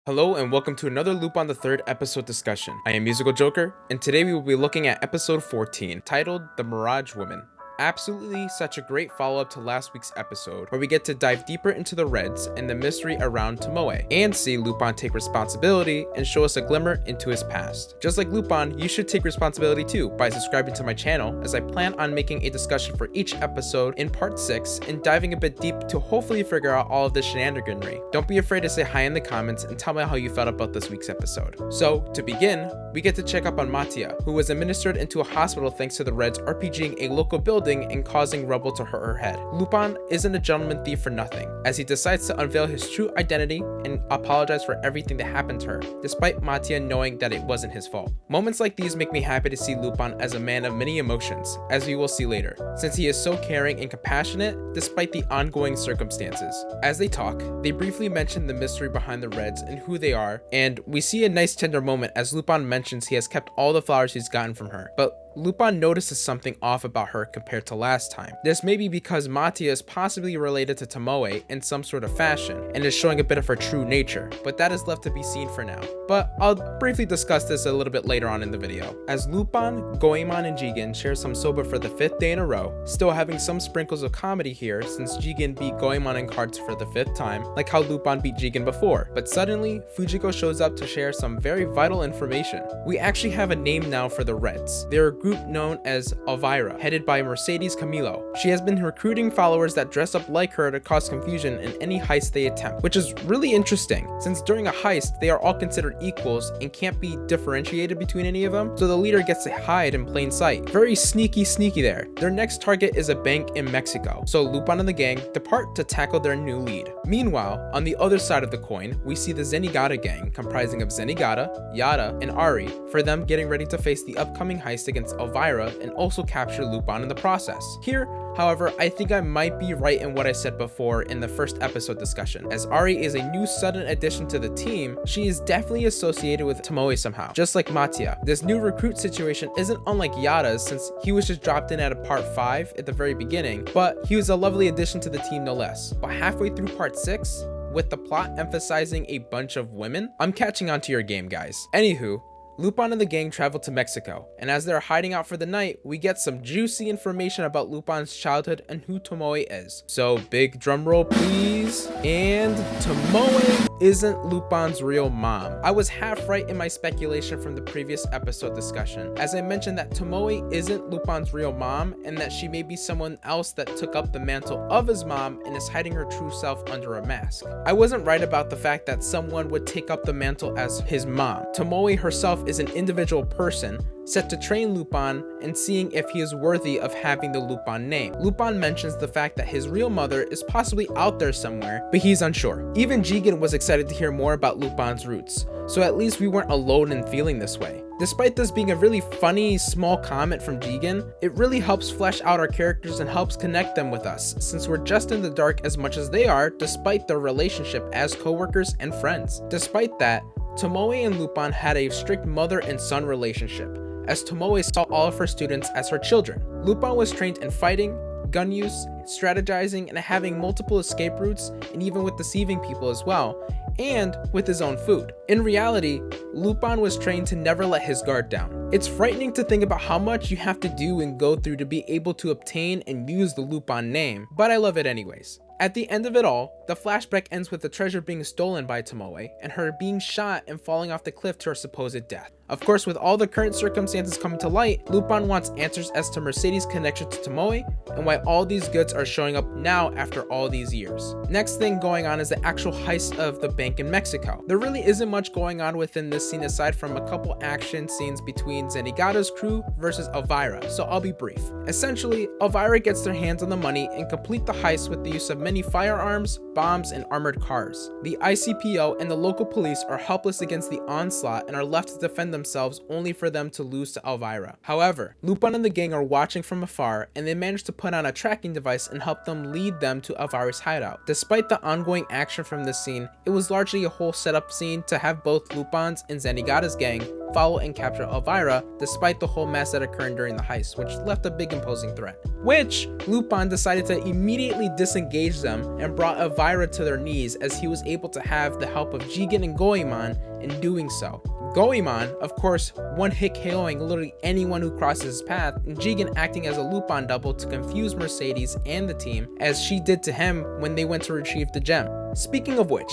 Hello and welcome to another Lupin the Third episode discussion. I am Musical Joker, and today we will be looking at episode 14, titled The Mirage Woman. Absolutely such a great follow-up to last week's episode, where we get to dive deeper into the Reds and the mystery around Tomoe, and see Lupin take responsibility and show us a glimmer into his past. Just like Lupin, you should take responsibility too by subscribing to my channel, as I plan on making a discussion for each episode in part 6 and diving a bit deep to hopefully figure out all of the shenaniganry. Don't be afraid to say hi in the comments and tell me how you felt about this week's episode. So, to begin, we get to check up on Mattia, who was administered into a hospital thanks to the Reds RPGing a local building and causing rubble to hurt her head. Lupin isn't a gentleman thief for nothing, as he decides to unveil his true identity and apologize for everything that happened to her, despite Mattia knowing that it wasn't his fault. Moments like these make me happy to see Lupin as a man of many emotions, as we will see later, since he is so caring and compassionate despite the ongoing circumstances. As they talk, they briefly mention the mystery behind the Reds and who they are, and we see a nice tender moment as Lupin mentions he has kept all the flowers he's gotten from her, but Lupin notices something off about her compared to last time. This may be because Mattia is possibly related to Tomoe in some sort of fashion and is showing a bit of her true nature, but that is left to be seen for now. But I'll briefly discuss this a little bit later on in the video. As Lupin, Goemon, and Jigen share some soba for the 5th day in a row, still having some sprinkles of comedy here since Jigen beat Goemon in cards for the 5th time, like how Lupin beat Jigen before. But suddenly, Fujiko shows up to share some very vital information. We actually have a name now for the Reds. They're a group known as Elvira, headed by Mercedes Camilo. She has been recruiting followers that dress up like her to cause confusion in any heist they attempt, which is really interesting, since during a heist, they are all considered equals and can't be differentiated between any of them, so the leader gets to hide in plain sight. Very sneaky there. Their next target is a bank in Mexico, so Lupin and the gang depart to tackle their new lead. Meanwhile, on the other side of the coin, we see the Zenigata gang, comprising of Zenigata, Yada, and Ari, for them getting ready to face the upcoming heist against Elvira and also capture Lupin in the process. Here, however, I think I might be right in what I said before in the first episode discussion. As Ari is a new sudden addition to the team, she is definitely associated with Tomoe somehow, just like Mattia. This new recruit situation isn't unlike Yada's, since he was just dropped in at a part 5 at the very beginning, but he was a lovely addition to the team no less. But halfway through part 6, with the plot emphasizing a bunch of women, I'm catching on to your game, guys. Anywho, Lupin and the gang travel to Mexico, and as they're hiding out for the night, we get some juicy information about Lupin's childhood and who Tomoe is. So big drum roll please. And Tomoe isn't Lupin's real mom. I was half right in my speculation from the previous episode discussion, as I mentioned that Tomoe isn't Lupin's real mom and that she may be someone else that took up the mantle of his mom and is hiding her true self under a mask. I wasn't right about the fact that someone would take up the mantle as his mom. Tomoe herself is an individual person set to train Lupin and seeing if he is worthy of having the Lupin name. Lupin mentions the fact that his real mother is possibly out there somewhere, but he's unsure. Even Jigen was excited to hear more about Lupin's roots, so at least we weren't alone in feeling this way. Despite this being a really funny, small comment from Jigen, it really helps flesh out our characters and helps connect them with us, since we're just in the dark as much as they are, despite their relationship as co-workers and friends. Despite that, Tomoe and Lupin had a strict mother and son relationship, as Tomoe saw all of her students as her children. Lupin was trained in fighting, gun use, strategizing, and having multiple escape routes, and even with deceiving people as well, and with his own food. In reality, Lupin was trained to never let his guard down. It's frightening to think about how much you have to do and go through to be able to obtain and use the Lupin name, but I love it anyways. At the end of it all, the flashback ends with the treasure being stolen by Tomoe and her being shot and falling off the cliff to her supposed death. Of course, with all the current circumstances coming to light, Lupin wants answers as to Mercedes' connection to Tomoe and why all these goods are showing up now after all these years. Next thing going on is the actual heist of the bank in Mexico. There really isn't much going on within this scene aside from a couple action scenes between Zenigata's crew versus Elvira, so I'll be brief. Essentially, Elvira gets their hands on the money and complete the heist with the use of many firearms, bombs, and armored cars. The ICPO and the local police are helpless against the onslaught and are left to defend themselves only for them to lose to Elvira. However, Lupin and the gang are watching from afar and they manage to put on a tracking device and help them lead them to Elvira's hideout. Despite the ongoing action from this scene, it was largely a whole setup scene to have both Lupin's and Zenigata's gang follow and capture Elvira despite the whole mess that occurred during the heist, which left a big imposing threat. Which Lupin decided to immediately disengage them and brought Elvira to their knees, as he was able to have the help of Jigen and Goemon in doing so. Goemon, of course, one-hit KOing literally anyone who crosses his path, and Jigen acting as a Lupin double to confuse Mercedes and the team, as she did to him when they went to retrieve the gem. Speaking of which,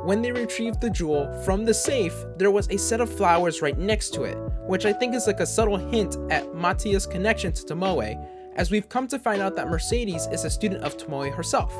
when they retrieved the jewel from the safe, there was a set of flowers right next to it, which I think is like a subtle hint at Matia's connection to Tomoe, as we've come to find out that Mercedes is a student of Tomoe herself.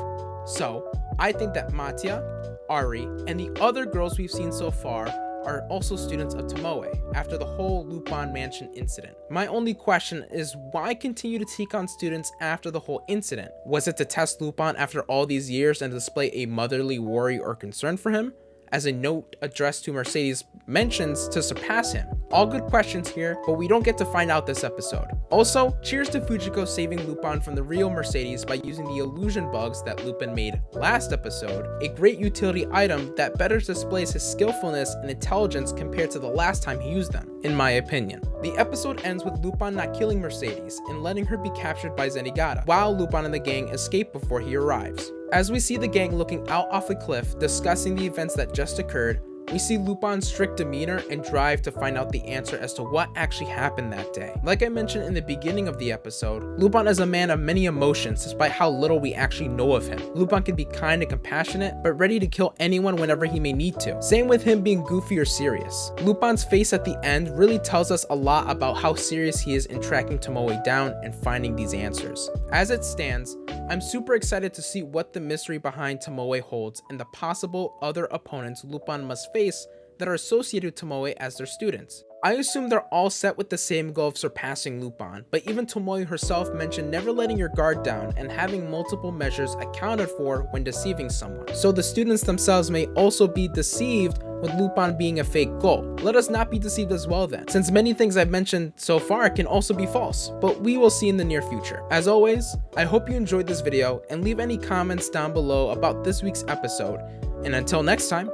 So, I think that Matia, Ari, and the other girls we've seen so far are also students of Tomoe after the whole Lupin Mansion incident. My only question is, why continue to take on students after the whole incident? Was it to test Lupin after all these years and display a motherly worry or concern for him, as a note addressed to Mercedes mentions to surpass him? All good questions here, but we don't get to find out this episode. Also, cheers to Fujiko saving Lupin from the real Mercedes by using the illusion bugs that Lupin made last episode, a great utility item that better displays his skillfulness and intelligence compared to the last time he used them, in my opinion. The episode ends with Lupin not killing Mercedes and letting her be captured by Zenigata, while Lupin and the gang escape before he arrives. As we see the gang looking out off the cliff, discussing the events that just occurred, we see Lupin's strict demeanor and drive to find out the answer as to what actually happened that day. Like I mentioned in the beginning of the episode, Lupin is a man of many emotions despite how little we actually know of him. Lupin can be kind and compassionate, but ready to kill anyone whenever he may need to. Same with him being goofy or serious. Lupin's face at the end really tells us a lot about how serious he is in tracking Tomoe down and finding these answers. As it stands, I'm super excited to see what the mystery behind Tomoe holds and the possible other opponents Lupin must face that are associated with Tomoe as their students. I assume they're all set with the same goal of surpassing Lupin, but even Tomoe herself mentioned never letting your guard down and having multiple measures accounted for when deceiving someone. So the students themselves may also be deceived with Lupin being a fake goal. Let us not be deceived as well then, since many things I've mentioned so far can also be false, but we will see in the near future. As always, I hope you enjoyed this video and leave any comments down below about this week's episode, and until next time,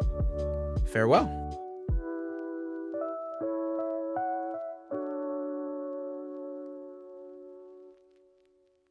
farewell.